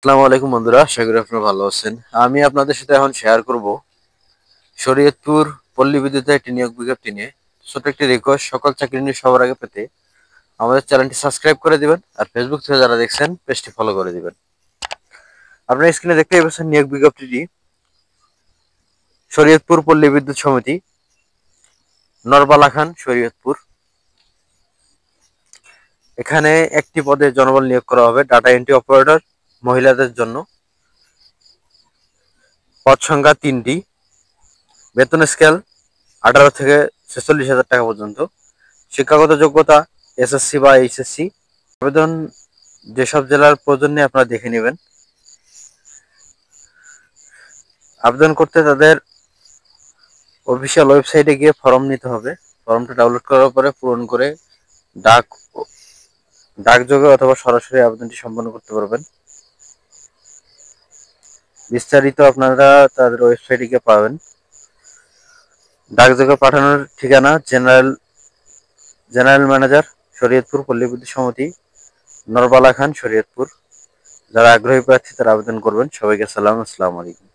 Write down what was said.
আসসালামু আলাইকুম বন্ধুরা, আশা করি আপনারা ভালো আছেন। আমি আপনাদের সাথে এখন শেয়ার করব শরীয়তপুর পল্লী বিদ্যুতের একটি নিয়োগ বিজ্ঞপ্তি নিয়ে। ছোট একটি রিকোয়েস্ট, সকল চাকরি নিয়ে সবার আগে পেতে আমাদের চ্যানেলটি সাবস্ক্রাইব করে দিবেন, আর ফেসবুক থেকে যারা দেখছেন পেজটি ফলো করে দিবেন। আপনারা স্ক্রিনে দেখতেই পাচ্ছেন নিয়োগ বিজ্ঞপ্তিটি। শরীয়তপুর পল্লী বিদ্যুৎ সমিতি, নরবালা খান, শরীয়তপুর। এখানে একটি পদে জনবল নিয়োগ করা হবে, ডাটা এন্ট্রি অপারেটর, মহিলাদের জন্য। পদ সংখ্যা 3টি। বেতন স্কেল 18 থেকে 46,000 টাকা পর্যন্ত। শিক্ষাগত যোগ্যতা এসএসসি বা এইচএসসি। আবেদন যেসব জেলার প্রয়োজন নেই আপনারা দেখে নেবেন। আবেদন করতে তাদের অফিসিয়াল ওয়েবসাইটে গিয়ে ফর্ম নিতে হবে। ফর্মটা ডাউনলোড করার পরে পূরণ করে ডাক ডাকযোগে অথবা সরাসরি আবেদনটি সম্পন্ন করতে পারবেন। বিস্তারিত আপনারা তাদের ওয়েবসাইটে গিয়ে পাবেন। ডাকযোগে পাঠানোর ঠিকানা জেনারেল ম্যানেজার, শরীয়তপুর পল্লী বিদ্যুৎ সমিতি, নরবালা খান, শরীয়তপুর। যারা আগ্রহী প্রার্থী তারা আবেদন করবেন। সবাইকে সালাম, আসসালামু আলাইকুম।